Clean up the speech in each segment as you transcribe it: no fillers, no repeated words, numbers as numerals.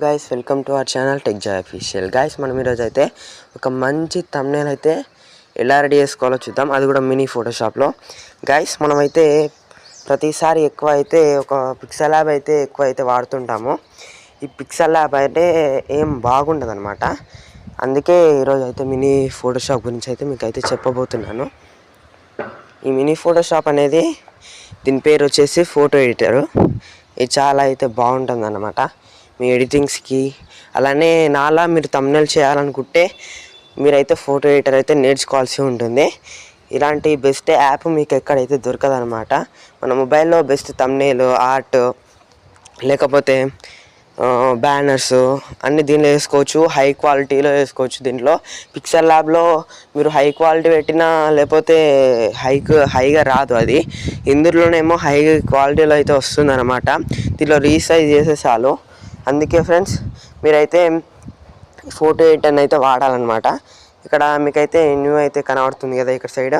Guys, welcome to our channel tech Joy official. Guys, మనం ఈరోజు అయితే ఒక మంచి థంబ్నెయిల్ అయితే ఎలా రెడీ చేసుకోవాలో చూద్దాం, అది కూడా మినీ ఫోటోషాప్లో. గైస్, మనమైతే ప్రతిసారి ఎక్కువ అయితే ఒక పిక్సెల్ ల్యాబ్ అయితే ఎక్కువ అయితే వాడుతుంటాము. ఈ పిక్సెల్ ల్యాబ్ అయితే ఏం బాగుండదు అనమాట. అందుకే ఈరోజు అయితే మినీ ఫోటోషాప్ గురించి అయితే మీకు అయితే చెప్పబోతున్నాను. ఈ మినీ ఫోటోషాప్ అనేది దీని పేరు వచ్చేసి ఫోటో ఎడిటర్. ఇది చాలా అయితే బాగుంటుంది అన్నమాట మీ ఎడిటింగ్స్కి. అలానే నాలా మీరు థంబ్నెయిల్ చేయాలనుకుంటే మీరైతే ఫోటో ఎడిటర్ అయితే నేర్చుకోవాల్సి ఉంటుంది. ఇలాంటి బెస్ట్ యాప్ మీకు ఎక్కడైతే దొరకదనమాట. మన మొబైల్లో బెస్ట్ థంబ్నెయిల్, ఆర్ట్, లేకపోతే బ్యానర్స్ అన్నీ దీనిలో వేసుకోవచ్చు. హై క్వాలిటీలో వేసుకోవచ్చు. దీంట్లో పిక్సెల్ ల్యాబ్లో మీరు హై క్వాలిటీ పెట్టినా లేకపోతే హైగా రాదు. అది ఇందులోనేమో హై క్వాలిటీలో అయితే వస్తుంది అనమాట. దీంట్లో రీసైజ్ చేసే చాలు. అందుకే ఫ్రెండ్స్, మీరైతే ఫోటో ఎడిటర్ని అయితే వాడాలన్నమాట. ఇక్కడ మీకైతే న్యూ అయితే కనబడుతుంది కదా, ఇక్కడ సైడ్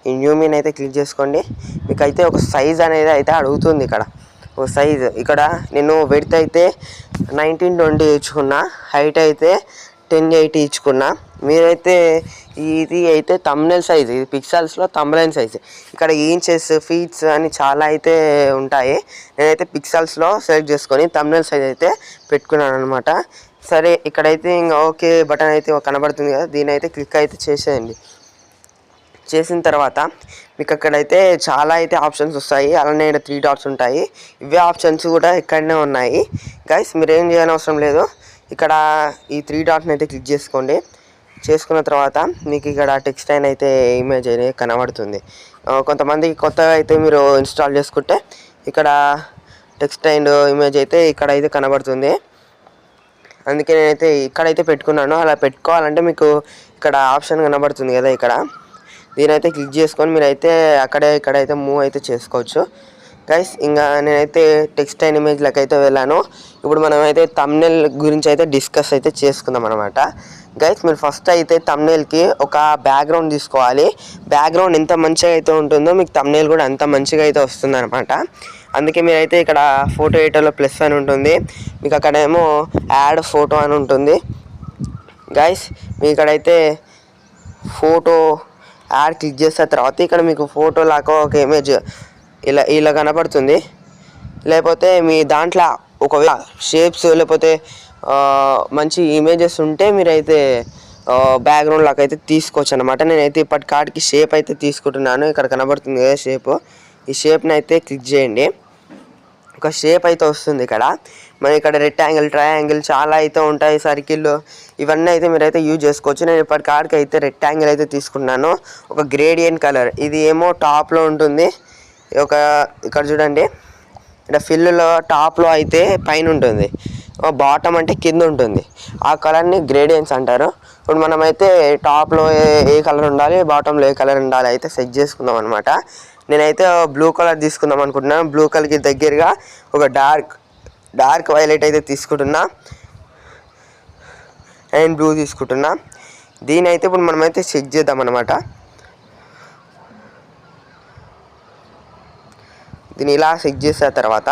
ఈ న్యూ మీన్ అయితే క్లిక్ చేసుకోండి. మీకైతే ఒక సైజ్ అనేది అయితే అడుగుతుంది. ఇక్కడ ఒక సైజ్, ఇక్కడ నేను విడ్త్ అయితే 1920 ఇచ్చుకున్నా, హైట్ అయితే 1080 ఇచ్చుకున్నా. మీరైతే ఇది అయితే థంబ్నెయిల్ సైజ్, ఇది పిక్సెల్స్లో థంబ్నెయిల్ సైజ్. ఇక్కడ ఇంచెస్, ఫీట్స్ అని చాలా అయితే ఉంటాయి. నేనైతే పిక్సెల్స్లో సెలెక్ట్ చేసుకొని థంబ్నెయిల్ సైజ్ అయితే పెట్టుకున్నాను అనమాట. సరే, ఇక్కడైతే ఇంకా ఓకే బటన్ అయితే కనబడుతుంది కదా, దీని అయితే క్లిక్ అయితే చేసేయండి. చేసిన తర్వాత మీకు అక్కడైతే చాలా అయితే ఆప్షన్స్ వస్తాయి. అలానే ఇక్కడ 3 డాట్స్ ఉంటాయి. ఇవే ఆప్షన్స్ కూడా ఇక్కడనే ఉన్నాయి. గైస్, మీరు ఏం చేయని అవసరం లేదు. ఇక్కడ ఈ 3 డాట్ని అయితే క్లిక్ చేసుకోండి. చేసుకున్న తర్వాత మీకు ఇక్కడ టెక్స్ట్ అయితే ఇమేజ్ అనేది కనబడుతుంది. కొంతమందికి కొత్తగా అయితే మీరు ఇన్స్టాల్ చేసుకుంటే ఇక్కడ టెక్స్ట్ అండ్ ఇమేజ్ అయితే ఇక్కడ అయితే కనబడుతుంది. అందుకే నేనైతే ఇక్కడైతే పెట్టుకున్నాను. అలా పెట్టుకోవాలంటే మీకు ఇక్కడ ఆప్షన్ కనబడుతుంది కదా, ఇక్కడ దీనైతే క్లిక్ చేసుకొని మీరైతే ఇక్కడైతే మూవ్ అయితే చేసుకోవచ్చు. గైస్, ఇంకా నేనైతే టెక్స్ట్ అండ్ ఇమేజ్లకు అయితే వెళ్ళాను. ఇప్పుడు మనమైతే థంబ్నెయిల్ గురించి అయితే డిస్కస్ అయితే చేసుకుందాం అనమాట. గైస్, మీరు ఫస్ట్ అయితే థంబ్నెయిల్కి ఒక బ్యాక్గ్రౌండ్ తీసుకోవాలి. బ్యాక్గ్రౌండ్ ఎంత మంచిగా అయితే ఉంటుందో మీకు థంబ్నెయిల్ కూడా అంత మంచిగా అయితే వస్తుంది అనమాట. అందుకే మీరైతే ఇక్కడ ఫోటో ఎడిటర్లో ప్లస్ అని ఉంటుంది, మీకు అక్కడేమో యాడ్ ఫోటో అని ఉంటుంది. గైస్, మీ ఇక్కడైతే ఫోటో యాడ్ క్లిక్ చేసిన తర్వాత ఇక్కడ మీకు ఫోటో లాగా ఒక ఇమేజ్ ఇలా కనపడుతుంది. లేకపోతే మీ దాంట్లో ఒకవేళ షేప్స్ లేకపోతే మంచి ఇమేజెస్ ఉంటే మీరైతే బ్యాక్గ్రౌండ్ లాగా అయితే తీసుకోవచ్చు అనమాట. నేనైతే ఇప్పటి కార్డ్కి షేప్ అయితే తీసుకుంటున్నాను. ఇక్కడ కనబడుతుంది కదా షేప్, ఈ షేప్ని అయితే క్లిక్ చేయండి. ఒక షేప్ అయితే వస్తుంది ఇక్కడ. మరి ఇక్కడ రెక్టాంగిల్, ట్రయాంగిల్ చాలా అయితే ఉంటాయి, సర్కిల్, ఇవన్నీ అయితే మీరైతే యూజ్ చేసుకోవచ్చు. నేను ఇప్పటి కార్డ్కి అయితే రెక్టాంగిల్ అయితే తీసుకున్నాను. ఒక గ్రేడియంట్ కలర్, ఇది ఏమో టాప్లో ఉంటుంది. ఇక్కడ చూడండి, ఇక్కడ ఫిల్లులో టాప్లో అయితే పైన ఉంటుంది, బాటమ్ అంటే కింద ఉంటుంది. ఆ కలర్ని గ్రేడియన్స్ అంటారు. ఇప్పుడు మనమైతే టాప్లో ఏ కలర్ ఉండాలి, బాటంలో ఏ కలర్ ఉండాలి అయితే సెట్ చేసుకుందాం అనమాట. నేనైతే బ్లూ కలర్ తీసుకుందాం అనుకుంటున్నాను. బ్లూ కలర్కి దగ్గరగా ఒక డార్క్ వైలెట్ అయితే తీసుకుంటున్నా అండ్ బ్లూ తీసుకుంటున్నా. దీని అయితే ఇప్పుడు మనమైతే సెట్ చేద్దాం అనమాట. దీన్ని ఇలా సెట్ చేసిన తర్వాత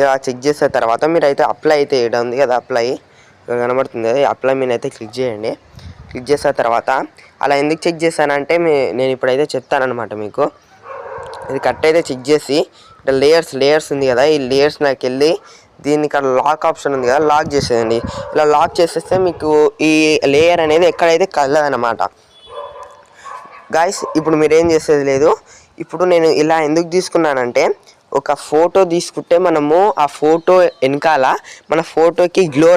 ఇలా చెక్ చేసిన తర్వాత మీరైతే అప్లై అయితే వేయడం ఉంది కదా, అప్లై కనబడుతుంది కదా, అప్లై మీద అయితే క్లిక్ చేయండి. క్లిక్ చేసిన తర్వాత అలా ఎందుకు చెక్ చేశానంటే నేను ఇప్పుడైతే చెప్తానమాట మీకు. ఇది కట్ అయితే చెక్ చేసి ఇక్కడ లేయర్స్ ఉంది కదా, ఈ లేయర్స్ నాకు వెళ్ళి దీన్ని ఇక్కడ లాక్ ఆప్షన్ ఉంది కదా, లాక్ చేసేయండి. ఇలా లాక్ చేసేస్తే మీకు ఈ లేయర్ అనేది ఎక్కడైతే కదలదనమాట. గాయస్, ఇప్పుడు మీరేం చేసేది లేదు. ఇప్పుడు నేను ఇలా ఎందుకు తీసుకున్నానంటే, ఒక ఫోటో తీసుకుంటే మనము ఆ ఫోటో వెనకాల మన ఫోటోకి గ్లో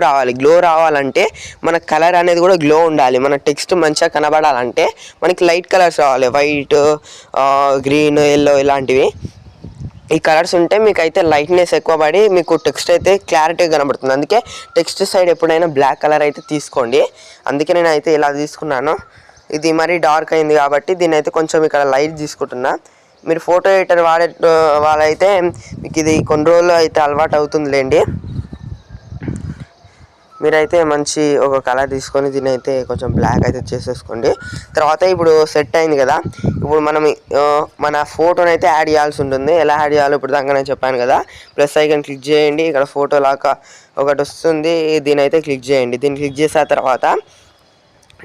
రావాలంటే మన కలర్ అనేది కూడా గ్లో ఉండాలి. మన టెక్స్ట్ మంచిగా కనబడాలంటే మనకి లైట్ కలర్స్ రావాలి, వైట్, గ్రీన్, ఎల్లో ఇలాంటివి. ఈ కలర్స్ ఉంటే మీకు అయితే లైట్నెస్ ఎక్కువ పడి మీకు టెక్స్ట్ అయితే క్లారిటీగా కనబడుతుంది. అందుకే టెక్స్ట్ సైడ్ ఎప్పుడైనా బ్లాక్ కలర్ అయితే తీసుకోండి. అందుకే నేను అయితే ఇలా తీసుకున్నాను. ఇది మరీ డార్క్ అయింది కాబట్టి దీన్ని అయితే కొంచెం ఇక్కడ లైట్ తీసుకుంటున్నా. మీరు ఫోటో ఎడిటర్ వాళ్ళైతే మీకు ఇది కొన్ని రోజులు అయితే అలవాటు అవుతుందిలేండి. మీరైతే మంచి ఒక కలర్ తీసుకొని దీన్ని అయితే కొంచెం బ్లాక్ అయితే చేసేసుకోండి. తర్వాత ఇప్పుడు సెట్ అయింది కదా, ఇప్పుడు మనం మన ఫోటోని అయితే యాడ్ చేయాల్సి ఉంటుంది. ఎలా యాడ్ చేయాలో ఇప్పుడు దాకా నేను చెప్పాను కదా. ప్లస్ ఐకాన్ క్లిక్ చేయండి, ఇక్కడ ఫోటో లాగా ఒకటి వస్తుంది, దీని అయితే క్లిక్ చేయండి. దీన్ని క్లిక్ చేసిన తర్వాత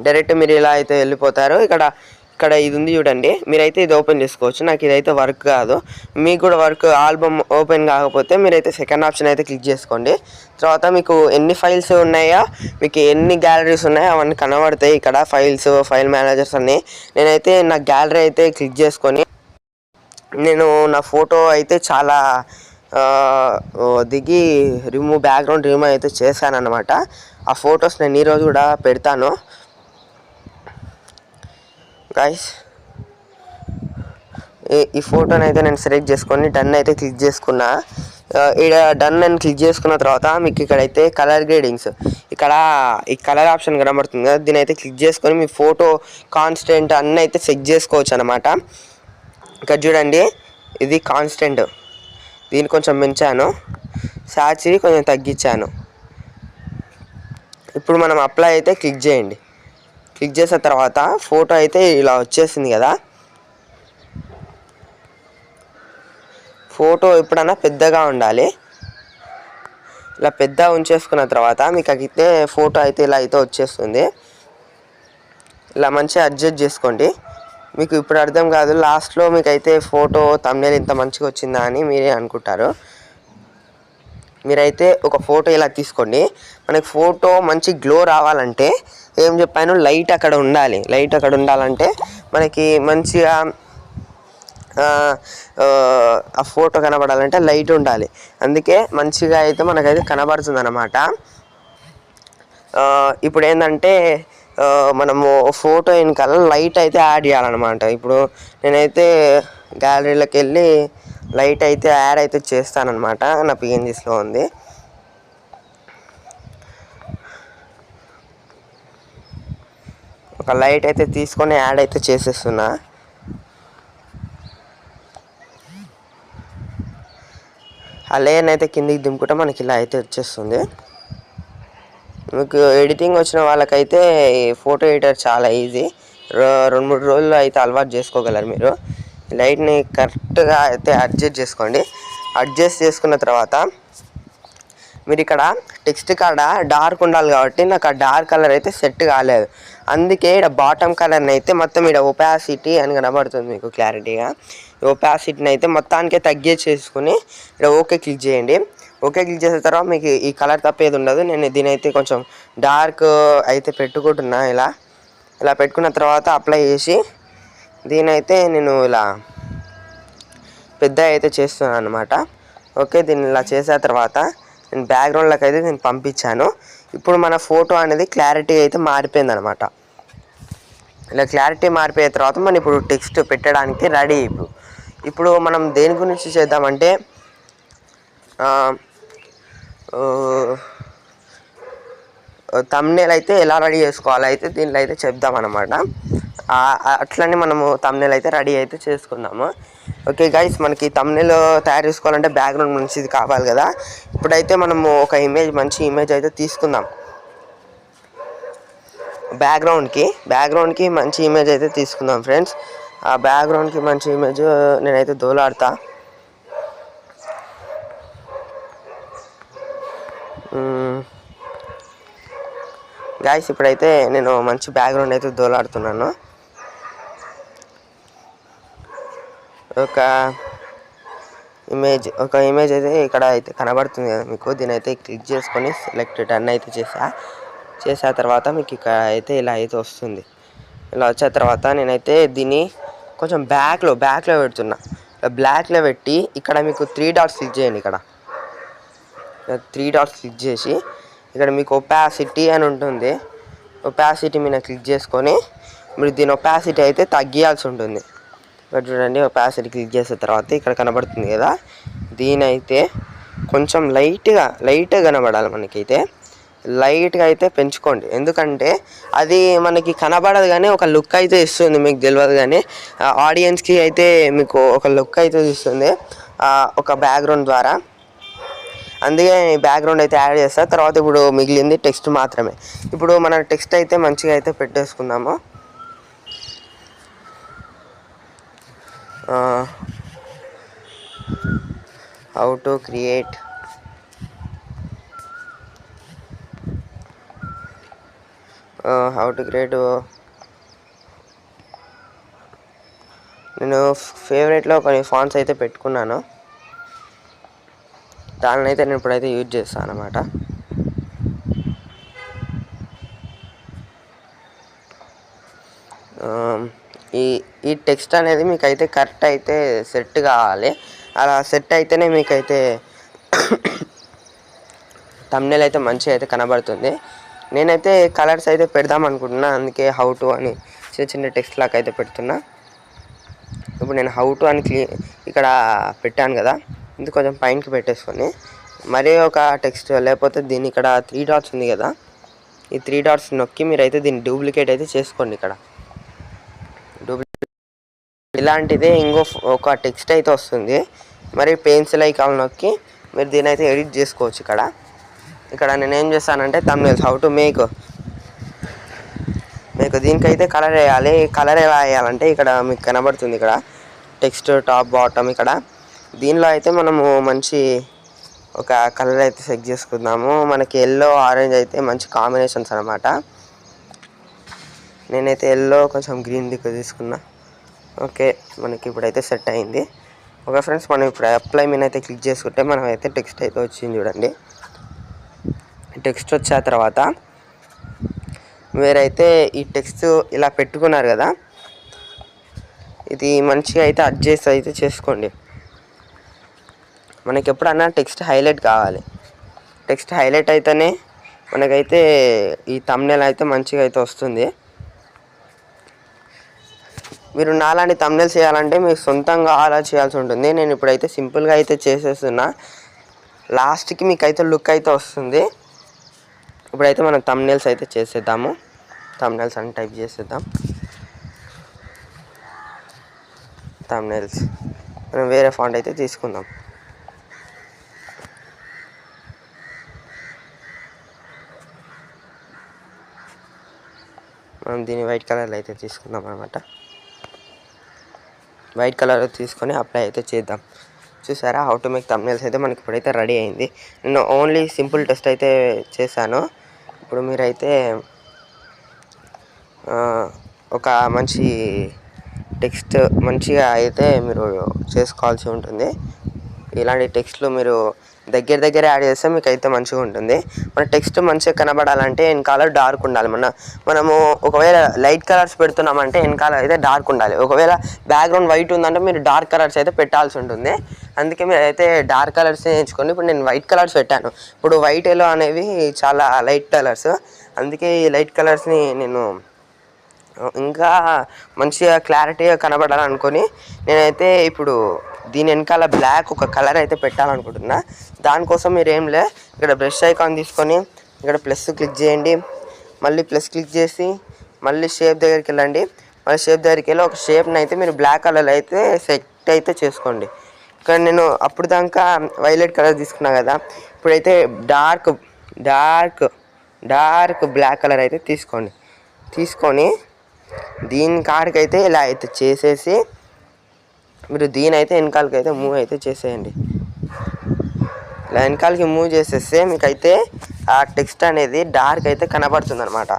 డైరెక్ట్ మీరు ఇలా అయితే వెళ్ళిపోతారు. ఇక్కడ ఇది ఉంది చూడండి, మీరైతే ఇది ఓపెన్ చేసుకోవచ్చు. నాకు ఇదైతే వర్క్ కాదు, మీకు కూడా వర్క్ ఆల్బమ్ ఓపెన్ కాకపోతే మీరైతే సెకండ్ ఆప్షన్ అయితే క్లిక్ చేసుకోండి. తర్వాత మీకు ఎన్ని ఫైల్స్ ఉన్నాయో, మీకు ఎన్ని గ్యాలరీస్ ఉన్నాయో అవన్నీ కనబడతాయి ఇక్కడ. ఫైల్ మేనేజర్స్ అన్నీ. నేనైతే నా గ్యాలరీ అయితే క్లిక్ చేసుకొని నేను నా ఫోటో అయితే చాలా దిగి బ్యాక్గ్రౌండ్ రిమూవ్ అయితే చేశాను అనమాట. ఆ ఫొటోస్ నేను ఈరోజు కూడా పెడతాను గైస్. ఈ ఫోటోని అయితే నేను సెలెక్ట్ చేసుకొని డన్ అయితే క్లిక్ చేసుకున్నా. ఇక్కడ డన్ అని క్లిక్ చేసుకున్న తర్వాత మీకు ఇక్కడైతే కలర్ గ్రేడింగ్స్, ఇక్కడ ఈ కలర్ ఆప్షన్ కనబడుతుంది కదా, దీని అయితే క్లిక్ చేసుకొని మీ ఫోటో కాన్స్టెంట్ అన్నీ అయితే సెట్ చేసుకోవచ్చు అనమాట. ఇక్కడ చూడండి, ఇది కాన్స్టెంట్, దీన్ని కొంచెం పెంచాను, సాచురీ కొంచెం తగ్గించాను. ఇప్పుడు మనం అప్లై అయితే క్లిక్ చేయండి. క్లిక్ చేసిన తర్వాత ఫోటో అయితే ఇలా వచ్చేసింది కదా. ఫోటో ఎప్పుడన్నా పెద్దగా ఉండాలి. ఇలా పెద్ద ఉంచేసుకున్న తర్వాత మీకు అయితే ఫోటో అయితే ఇలా అయితే వచ్చేస్తుంది. ఇలా మంచిగా అడ్జస్ట్ చేసుకోండి. మీకు ఇప్పుడు అర్థం కాదు, లాస్ట్లో మీకు అయితే ఫోటో థంబ్నెయిల్ ఇంత మంచిగా వచ్చిందా అని మీరే అనుకుంటారు. మీరైతే ఒక ఫోటో ఇలా తీసుకోండి. మనకి ఫోటో మంచి గ్లో రావాలంటే ఏం చెప్పాను, లైట్ అక్కడ ఉండాలి. లైట్ అక్కడ ఉండాలంటే మనకి మంచిగా ఆ ఫోటో కనబడాలంటే లైట్ ఉండాలి. అందుకే మంచిగా అయితే మనకైతే కనబడుతుంది అన్నమాట. ఇప్పుడు ఏంటంటే మనము ఫోటో వెనకాల లైట్ అయితే యాడ్ చేయాలన్నమాట. ఇప్పుడు నేనైతే గ్యాలరీలోకి వెళ్ళి లైట్ అయితే యాడ్ అయితే చేస్తానన్నమాట. నా పిఎన్జీస్లో ఉంది. ఒక లైట్ అయితే తీసుకొని యాడ్ అయితే చేసేస్తున్నా. ఆ లేయర్ని అయితే కిందికి దింపుకుంటే మనకి ఇలా అయితే వచ్చేస్తుంది. మీకు ఎడిటింగ్ వచ్చిన వాళ్ళకైతే ఈ ఫోటో ఎడిటర్ చాలా ఈజీ. 2-3 రోజుల్లో అయితే అలవాటు చేసుకోగలరు మీరు. లైట్ని కరెక్ట్గా అయితే అడ్జస్ట్ చేసుకోండి. అడ్జస్ట్ చేసుకున్న తర్వాత మీరు ఇక్కడ టెక్స్ట్ కాడ డార్క్ ఉండాలి కాబట్టి నాకు ఆ డార్క్ కలర్ అయితే సెట్ కాలేదు. అందుకే ఇక్కడ బాటమ్ కలర్ని అయితే మొత్తం ఇక్కడ ఒపాసిటీ అని కనబడుతుంది మీకు క్లారిటీగా. ఒపాసిటీని అయితే మొత్తానికే తగ్గించేసుకుని ఇక్కడ ఓకే క్లిక్ చేయండి. ఓకే క్లిక్ చేసిన తర్వాత మీకు ఈ కలర్ తప్పేది ఉండదు. నేను దీని అయితే కొంచెం డార్క్ అయితే పెట్టుకుంటున్నా. ఇలా పెట్టుకున్న తర్వాత అప్లై చేసి దీని అయితే నేను ఇలా పెద్ద అయితే చేస్తున్నాను అనమాట. ఓకే, దీన్ని ఇలా చేసిన తర్వాత నేను బ్యాక్గ్రౌండ్లోకి అయితే నేను పంపించాను. ఇప్పుడు మన ఫోటో అనేది క్లారిటీ అయితే మారిపోయింది అనమాట. ఇలా క్లారిటీ మారిపోయిన తర్వాత మనం ఇప్పుడు టెక్స్ట్ పెట్టడానికి రెడీ. ఇప్పుడు మనం దేని గురించి చేద్దామంటే థంబ్నెయిల్ అయితే ఎలా రెడీ చేసుకోవాలి అయితే దీనిలో అయితే చెప్దామన్నమాట. అట్లనే మనము థంబ్నెయిల్ అయితే రెడీ అయితే చేసుకుందాము. ఓకే గైస్, మనకి థంబ్నెయిల్ తయారు చేసుకోవాలంటే బ్యాక్గ్రౌండ్ మంచిది కావాలి కదా. ఇప్పుడైతే మనము ఒక మంచి ఇమేజ్ అయితే తీసుకుందాం. బ్యాక్గ్రౌండ్కి మంచి ఇమేజ్ అయితే తీసుకుందాం ఫ్రెండ్స్. ఆ బ్యాక్గ్రౌండ్కి మంచి ఇమేజ్ నేనైతే దోలాడతా. గాయస్, ఇప్పుడైతే నేను మంచి బ్యాక్గ్రౌండ్ అయితే దోలాడుతున్నాను. ఒక ఇమేజ్ అయితే ఇక్కడ అయితే కనబడుతుంది కదా మీకు. దీని అయితే క్లిక్ చేసుకొని సెలెక్ట్ డన్ అయితే చేసిన తర్వాత మీకు ఇక్కడ అయితే ఇలా అయితే వస్తుంది. ఇలా వచ్చిన తర్వాత నేనైతే దీన్ని కొంచెం బ్యాక్లో పెడుతున్నా. బ్లాక్లో పెట్టి ఇక్కడ మీకు 3 డాట్స్ క్లిక్ చేయండి. ఇక్కడ 3 డాట్స్ క్లిక్ చేసి ఇక్కడ మీకు ఒపాసిటీ అని ఉంటుంది. ఒపాసిటీ మీద క్లిక్ చేసుకొని మీరు దీని ఒపాసిటీ అయితే తగ్గియాల్సి ఉంటుంది. ఇక్కడ చూడండి, ఒపాసిటీ క్లిక్ చేసిన తర్వాత ఇక్కడ కనబడుతుంది కదా, దీనైతే కొంచెం లైట్గా కనబడాలి. మనకైతే లైట్గా అయితే పెంచుకోండి. ఎందుకంటే అది మనకి కనబడదు కానీ ఒక లుక్ అయితే ఇస్తుంది. మీకు తెలియదు కానీ ఆడియన్స్కి అయితే మీకు ఒక లుక్ అయితే ఇస్తుంది ఒక బ్యాక్గ్రౌండ్ ద్వారా. అందుకే బ్యాక్గ్రౌండ్ అయితే యాడ్ చేస్తా. తర్వాత ఇప్పుడు మిగిలింది టెక్స్ట్ మాత్రమే. ఇప్పుడు మన టెక్స్ట్ అయితే మంచిగా అయితే పెట్టేసుకుందాము. హౌ టు క్రియేట్ నేను ఫేవరెట్లో కొన్ని ఫాంట్స్ అయితే పెట్టుకున్నాను. దానిని అయితే నేను ఇప్పుడైతే యూజ్ చేస్తాను అన్నమాట. ఈ టెక్స్ట్ అనేది మీకైతే కరెక్ట్ అయితే సెట్ కావాలి. అలా సెట్ అయితేనే మీకైతే థంబ్నెయిల్ అయితే మంచిగా అయితే కనబడుతుంది. నేనైతే కలర్స్ అయితే పెడదాం అనుకుంటున్నా, అందుకే హౌ టు అని చిన్న టెక్స్ట్ లాగా అయితే పెడుతున్నా. ఇప్పుడు నేను హౌ టు అని ఇక్కడ పెట్టాను కదా, ఇది కొంచెం పైనకి పెట్టేసుకొని మరీ ఒక టెక్స్ట్ లేకపోతే దీన్ని ఇక్కడ 3 డాట్స్ ఉంది కదా, ఈ 3 డాట్స్ నొక్కి మీరైతే దీన్ని డూప్లికేట్ అయితే చేసుకోండి. ఇక్కడ ఇలాంటిదే ఇంకో ఒక టెక్స్ట్ అయితే వస్తుంది. మరి పెన్సిల్ ఐకాన్ నొక్కి మీరు దీన్ని అయితే ఎడిట్ చేసుకోవచ్చు. ఇక్కడ నేను ఏం చేస్తానంటే థంబ్నెయిల్స్ హౌ టు మేక్ దీనికైతే కలర్ వేయాలి. కలర్ ఎలా వేయాలంటే ఇక్కడ మీకు కనబడుతుంది, ఇక్కడ టెక్స్ట్ టాప్ బాటమ్. ఇక్కడ దీనిలో అయితే మనము మంచి ఒక కలర్ అయితే సెట్ చేసుకుందాము. మనకి ఎల్లో ఆరెంజ్ అయితే మంచి కాంబినేషన్స్ అనమాట. నేనైతే ఎల్లో కొంచెం గ్రీన్ దిక్కు తీసుకున్నా. ఓకే, మనకి ఇప్పుడైతే సెట్ అయింది. ఓకే ఫ్రెండ్స్, మనం ఇప్పుడు అప్లై మీద అయితే క్లిక్ చేసుకుంటే మనం అయితే టెక్స్ట్ అయితే వచ్చింది. చూడండి, టెక్స్ట్ వచ్చిన తర్వాత మీరైతే ఈ టెక్స్ట్ ఇలా పెట్టుకున్నారు కదా, ఇది మంచిగా అయితే అడ్జస్ట్ అయితే చేసుకోండి. మనకి ఎప్పుడన్నా టెక్స్ట్ హైలైట్ కావాలి. టెక్స్ట్ హైలైట్ అయితేనే మనకైతే ఈ థంబ్నెయిల్ అయితే మంచిగా అయితే వస్తుంది. మీరు నాలాంటి థంబ్నెయిల్స్ చేయాలంటే మీరు సొంతంగా చేయాల్సి ఉంటుంది. నేను ఇప్పుడైతే సింపుల్గా అయితే చేసేస్తున్నా. లాస్ట్కి మీకైతే లుక్ అయితే వస్తుంది. ఇప్పుడైతే మనం థంబ్నెయిల్స్ అయితే చేసేద్దాము. థంబ్నెయిల్స్ అని టైప్ చేసేద్దాం. థంబ్నెయిల్స్ మనం వేరే ఫాంట్ అయితే తీసుకుందాం. మనం దీన్ని వైట్ కలర్లో అయితే తీసుకుందాం అన్నమాట. వైట్ కలర్ తీసుకొని అప్లై అయితే చేద్దాం. చూసారా, హౌ టు మేక్ థంబ్నెయిల్స్ అయితే మనకి ఇప్పుడైతే రెడీ అయింది. నేను ఓన్లీ సింపుల్ టెస్ట్ అయితే చేశాను. ఇప్పుడు మీరైతే ఒక మంచి టెక్స్ట్ మంచిగా అయితే మీరు చేసుకోవాల్సి ఉంటుంది. ఇలాంటి టెక్స్ట్లు మీరు దగ్గర యాడ్ చేస్తే మీకు అయితే మంచిగా ఉంటుంది. మన టెక్స్ట్ మంచిగా కనబడాలంటే వెనకాల డార్క్ ఉండాలి. మనము ఒకవేళ లైట్ కలర్స్ పెడుతున్నామంటే వెనకాల అయితే డార్క్ ఉండాలి. ఒకవేళ బ్యాక్గ్రౌండ్ వైట్ ఉందంటే మీరు డార్క్ కలర్స్ అయితే పెట్టాల్సి ఉంటుంది. అందుకే మీరు అయితే డార్క్ కలర్స్ ఎంచుకోండి. ఇప్పుడు నేను వైట్ కలర్స్ పెట్టాను. ఇప్పుడు వైట్ ఎల్లో అనేవి చాలా లైట్ కలర్స్, అందుకే ఈ లైట్ కలర్స్ని నేను ఇంకా మంచిగా క్లారిటీగా కనబడాలనుకొని నేనైతే ఇప్పుడు దీని వెనకాల బ్లాక్ ఒక కలర్ అయితే పెట్టాలనుకుంటున్నా. దానికోసం మీరు ఇక్కడ బ్రష్ ఐకాన్ తీసుకొని ఇక్కడ ప్లస్ క్లిక్ చేయండి. మళ్ళీ ప్లస్ క్లిక్ చేసి మళ్ళీ షేప్ దగ్గరికి వెళ్ళండి. మళ్ళీ షేప్ దగ్గరికి వెళ్ళి ఒక షేప్ని అయితే మీరు బ్లాక్ కలర్ అయితే సెట్ అయితే చేసుకోండి. ఇక్కడ నేను అప్పుడు దాకా వైలెట్ కలర్ తీసుకున్నా కదా, ఇప్పుడైతే డార్క్ బ్లాక్ కలర్ అయితే తీసుకొని దీని కాడికైతే ఇలా అయితే చేసేసి మీరు దీని అయితే వెనకాలకి అయితే మూవ్ అయితే చేసేయండి. ఇలా వెనకాలకి మూవ్ చేసేస్తే మీకైతే ఆ టెక్స్ట్ అనేది డార్క్ అయితే కనబడుతుంది అనమాట.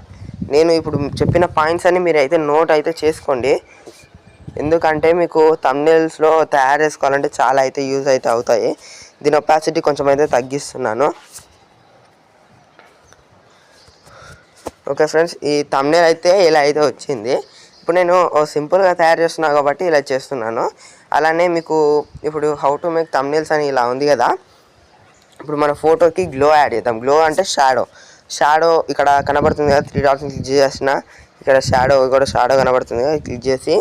నేను ఇప్పుడు చెప్పిన పాయింట్స్ అన్ని మీరు అయితే నోట్ అయితే చేసుకోండి. ఎందుకంటే మీకు థంబ్నెయిల్స్లో తయారు చేసుకోవాలంటే చాలా అయితే యూజ్ అయితే అవుతాయి. దీని ఒపాసిటీ కొంచెం అయితే తగ్గిస్తున్నాను. ఓకే ఫ్రెండ్స్, ఈ థంబ్నెయిల్ అయితే ఇలా అయితే వచ్చింది. ఇప్పుడు నేను సింపుల్గా తయారు చేస్తున్నాను కాబట్టి ఇలా చేస్తున్నాను. అలానే మీకు ఇప్పుడు హౌ టు మేక్ థంబ్నెయిల్స్ అని ఇలా ఉంది కదా, ఇప్పుడు మన ఫోటోకి గ్లో యాడ్ చేద్దాం. గ్లో అంటే షాడో ఇక్కడ కనబడుతుంది కదా, 3 డాట్స్ని క్లిక్ చేసిన ఇక్కడ షాడో కనబడుతుంది కదా, క్లిక్ చేసి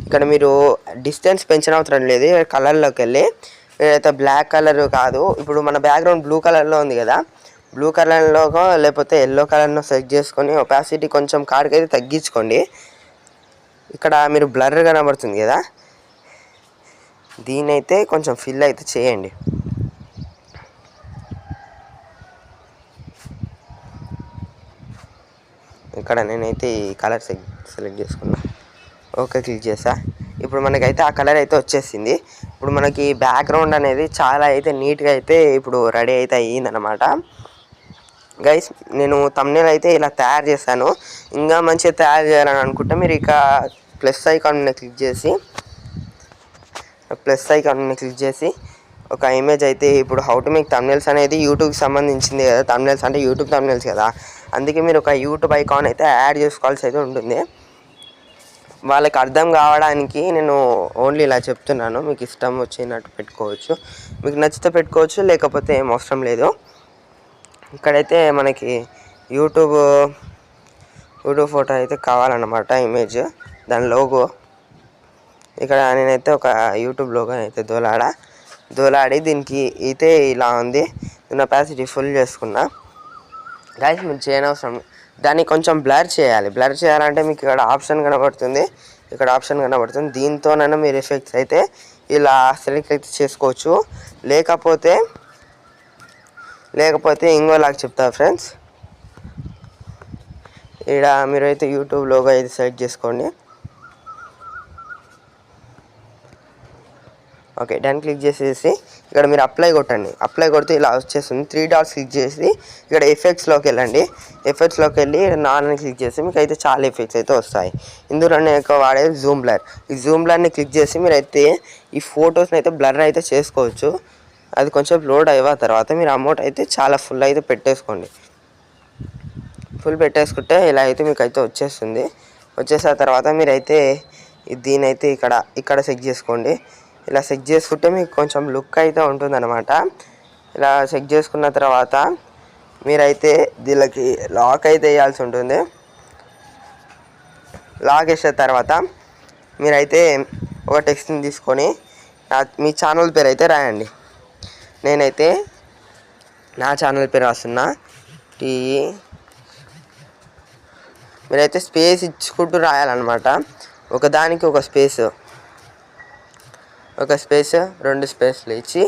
ఇక్కడ మీరు డిస్టెన్స్ పెంచిన అవసరం లేదు. కలర్లోకి వెళ్ళి అయితే బ్లాక్ కలర్ కాదు, ఇప్పుడు మన బ్యాక్గ్రౌండ్ బ్లూ కలర్లో ఉంది కదా, బ్లూ కలర్లో లేకపోతే ఎల్లో కలర్ను సెలెక్ట్ చేసుకొని ఒపాసిటీ కొంచెం కాడికైతే తగ్గించుకోండి. ఇక్కడ మీరు బ్లర్ కనబడుతుంది కదా, దీని అయితే కొంచెం ఫిల్ అయితే చేయండి. ఇక్కడ నేనైతే ఈ కలర్ సెలెక్ట్ చేసుకున్నా, ఓకే క్లిక్ చేసా. ఇప్పుడు మనకైతే ఆ కలర్ అయితే వచ్చేసింది. ఇప్పుడు మనకి బ్యాక్గ్రౌండ్ అనేది చాలా అయితే నీట్గా అయితే ఇప్పుడు రెడీ అయితే అయ్యిందనమాట. గైస్ నేను థంబ్నెయిల్ అయితే ఇలా తయారు చేశాను. ఇంకా మంచిగా తయారు చేయాలని అనుకుంటే మీరు ఇక ప్లస్ ఐకాన్ క్లిక్ చేసి ఒక ఇమేజ్ అయితే ఇప్పుడు హౌ టు మేక్ థంబ్నెయిల్స్ అనేది యూట్యూబ్కి సంబంధించింది కదా. థంబ్నెయిల్స్ అంటే యూట్యూబ్ థంబ్నెయిల్స్ కదా, అందుకే మీరు ఒక యూట్యూబ్ ఐకాన్ అయితే యాడ్ చేసుకోవాల్సి అయితే ఉంటుంది. వాళ్ళకి అర్థం కావడానికి నేను ఓన్లీ ఇలా చెప్తున్నాను. మీకు ఇష్టం వచ్చినట్టు పెట్టుకోవచ్చు, మీకు నచ్చితే పెట్టుకోవచ్చు, లేకపోతే ఏం అవసరం లేదు. ఇక్కడైతే మనకి యూట్యూబ్ ఫోటో అయితే కావాలన్నమాట, ఇమేజ్, దాని లోగో. ఇక్కడ నేనైతే ఒక యూట్యూబ్ లోగో అయితే దోలాడి దీనికి అయితే ఇలా ఉంది. దీని ఒపాసిటీ ఫుల్ చేసుకున్నా. గైస్ మీరు చేయనవసరం, దాన్ని కొంచెం బ్లర్ చేయాలంటే మీకు ఇక్కడ ఆప్షన్ కనబడుతుంది, దీంతోనైనా మీరు ఎఫెక్ట్స్ అయితే ఇలా సెలెక్ట్ అయితే చేసుకోవచ్చు. లేకపోతే ఇంకోలాగా చెప్తా ఫ్రెండ్స్. ఇక్కడ మీరైతే యూట్యూబ్ లోగో అయితే సెలెక్ట్ చేసుకోండి. ఓకే డన్ క్లిక్ చేసేసి ఇక్కడ మీరు అప్లై కొడితే ఇలా వచ్చేస్తుంది. 3 డాట్స్ క్లిక్ చేసి ఇక్కడ ఎఫెక్ట్స్లోకి వెళ్ళండి. వెళ్ళి నాన్ అని క్లిక్ చేసి మీకు అయితే చాలా ఎఫెక్ట్స్ అయితే వస్తాయి. ఇందులో నేను ఎక్కువ వాడేది జూమ్ బ్లర్. ఈ జూమ్ బ్లర్ని క్లిక్ చేసి మీరైతే ఈ ఫొటోస్ని అయితే బ్లర్ అయితే చేసుకోవచ్చు. అది కొంచెం లోడ్ అయ్యే తర్వాత మీరు అమౌంట్ అయితే చాలా ఫుల్ అయితే పెట్టేసుకుంటే ఇలా అయితే మీకు అయితే వచ్చేసిన తర్వాత మీరైతే దీనైతే ఇక్కడ సెట్ చేసుకోండి. ఇలా సెట్ చేసుకుంటే మీకు కొంచెం లుక్ అయితే ఉంటుందన్నమాట. ఇలా సెట్ చేసుకున్న తర్వాత మీరైతే దీనికి లాక్ అయితే వేయాల్సి ఉంటుంది. లాక్ వేసిన తర్వాత మీరైతే ఒక టెక్స్ట్ని తీసుకొని మీ ఛానల్ పేరు అయితే రాయండి. నేనైతే నా ఛానల్ పేరు రాస్తున్నా, మీరైతే స్పేస్ ఇచ్చుకుంటూ రాయాలన్నమాట. ఒకదానికి ఒక స్పేస్, 2 స్పేస్లు ఇచ్చి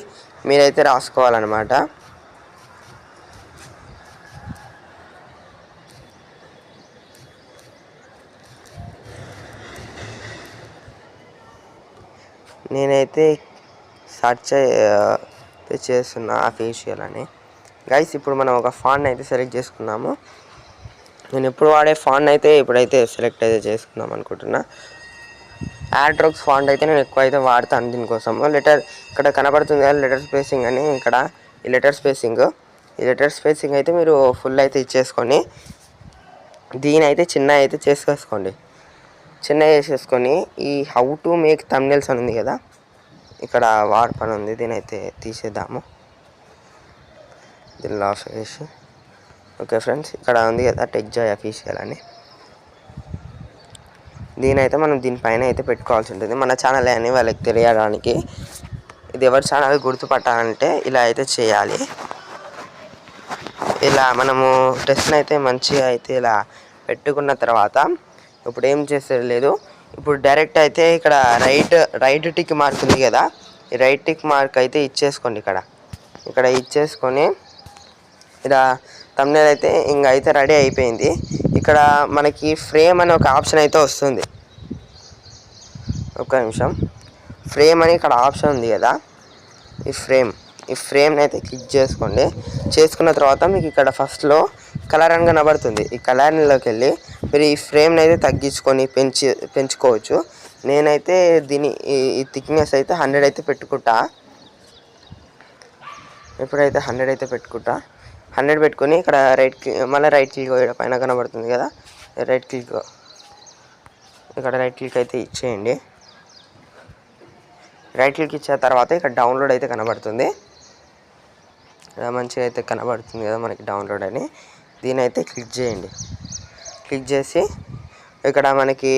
మీరైతే రాసుకోవాలన్నమాట. నేనైతే సెర్చ్ చేస్తున్నా అఫీషియల్ అని. గైస్ ఇప్పుడు మనం ఒక ఫాంట్ అయితే సెలెక్ట్ చేసుకున్నాము. నేను ఎప్పుడు వాడే ఫాంట్ అయితే ఇప్పుడైతే సెలెక్ట్ అయితే చేసుకుందాం అనుకుంటున్నా. ఆట్రోక్స్ ఫాంట్ అయితే నేను ఎక్కువ అయితే వాడతాను దీనికోసం. ఇక్కడ కనబడుతుంది కదా లెటర్ స్పేసింగ్ అని, ఇక్కడ ఈ లెటర్ స్పేసింగ్ అయితే మీరు ఫుల్ అయితే ఇచ్చేసుకొని దీని అయితే చిన్న అయితే చేసేసుకొని ఈ హౌ టు మేక్ థంబ్నెయిల్స్ అని ఉంది కదా, ఇక్కడ వాడ్ పని ఉంది, దీని అయితే తీసేద్దాము. దీన్ని ఆఫ్ చేసి ఓకే ఫ్రెండ్స్, ఇక్కడ ఉంది కదా టెక్జాయ్ అఫీషియల్ అని, దీనైతే మనం దీనిపైన అయితే పెట్టుకోవాల్సి ఉంటుంది. మన ఛానల్ అని వాళ్ళకి తెలియడానికి. ఇది ఎవరి ఛానల్ గుర్తుపట్టాలంటే ఇలా అయితే చేయాలి. ఇలా మనము టెస్ట్ని అయితే మంచిగా అయితే ఇలా పెట్టుకున్న తర్వాత ఇప్పుడు ఏం చేసేది లేదు. ఇప్పుడు డైరెక్ట్ అయితే ఇక్కడ రైట్ టిక్ మార్క్ ఉంది కదా, ఈ రైట్ టిక్ మార్క్ అయితే ఇచ్చేసుకోండి. ఇక్కడ ఇచ్చేసుకొని ఇలా థంబ్నెయిల్ అయితే ఇంకా అయితే రెడీ అయిపోయింది. ఇక్కడ మనకి ఫ్రేమ్ అనే ఒక ఆప్షన్ అయితే వస్తుంది. ఒక్క నిమిషం, ఫ్రేమ్ అని ఇక్కడ ఆప్షన్ ఉంది కదా, ఈ ఫ్రేమ్ని అయితే క్లిక్ చేసుకోండి. చేసుకున్న తర్వాత మీకు ఇక్కడ ఫస్ట్లో కలర్ అని కనబడుతుంది. ఈ కలర్లోకి వెళ్ళి మీరు ఈ ఫ్రేమ్ని అయితే తగ్గించుకొని పెంచుకోవచ్చు. నేనైతే ఈ థిక్నెస్ అయితే 100 అయితే పెట్టుకుంటా. ఇప్పుడైతే 100 అయితే పెట్టుకుంటా. 100 పెట్టుకొని ఇక్కడ మళ్ళీ రైట్ క్లిక్ పైన కనబడుతుంది కదా, రైట్ క్లిక్ అయితే ఇచ్చేయండి. రైట్ క్లిక్ ఇచ్చిన తర్వాత ఇక్కడ డౌన్లోడ్ అయితే కనబడుతుంది, మంచిగా అయితే కనబడుతుంది కదా మనకి డౌన్లోడ్ అని. దీని అయితే క్లిక్ చేయండి. క్లిక్ చేసి ఇక్కడ మనకి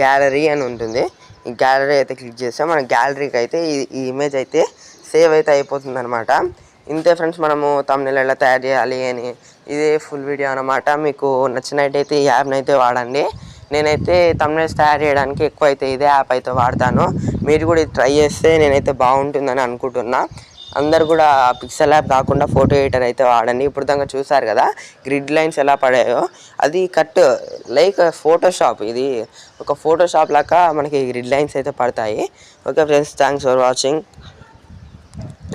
గ్యాలరీ అని ఉంటుంది. ఈ గ్యాలరీ అయితే క్లిక్ చేస్తే మన గ్యాలరీకి అయితే ఈ ఇమేజ్ అయితే సేవ్ అయితే అయిపోతుంది అనమాట. ఇంతే ఫ్రెండ్స్, మనము థంబ్నెయిల్ ఎలా తయారు చేయాలి అని ఇదే ఫుల్ వీడియో అనమాట. మీకు నచ్చినట్టయితే ఈ యాప్ని అయితే వాడండి. నేనైతే థంబ్నెయిల్స్ తయారు చేయడానికి ఎక్కువ అయితే ఇదే యాప్ అయితే వాడతాను. మీరు కూడా ఇది ట్రై చేస్తే నేనైతే బాగుంటుందని అనుకుంటున్నా. అందరు కూడా పిక్సెల్ యాప్ కాకుండా ఫోటో ఎడిటర్ అయితే వాడండి. ఇప్పుడు దాకా చూసారు కదా గ్రిడ్ లైన్స్ ఎలా పడాయో, అది కట్ లైక్ ఫోటోషాప్. ఇది ఒక ఫోటోషాప్ లాగా మనకి గ్రిడ్ లైన్స్ అయితే పడతాయి. Okay friends, thanks for watching.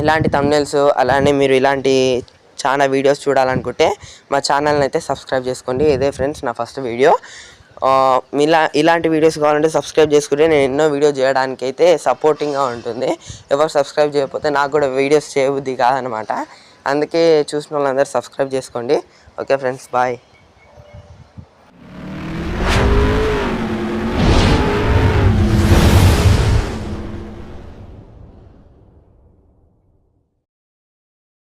ఇలాంటి థంబ్నెయిల్స్ అలానే మీరు ఇలాంటి చాలా వీడియోస్ చూడాలనుకుంటే మా ఛానల్ని అయితే సబ్స్క్రైబ్ చేసుకోండి. ఇదే ఫ్రెండ్స్ నా ఫస్ట్ వీడియో. ఇలాంటి వీడియోస్ కావాలంటే సబ్స్క్రైబ్ చేసుకుంటే నేను ఎన్నో వీడియోస్ చేయడానికి అయితే సపోర్టింగ్గా ఉంటుంది. ఎవరు సబ్స్క్రైబ్ చేయకపోతే నాకు కూడా వీడియోస్ చేయబుద్ధి కాదనమాట. అందుకే చూసిన వాళ్ళందరూ సబ్స్క్రైబ్ చేసుకోండి. Okay friends, bye.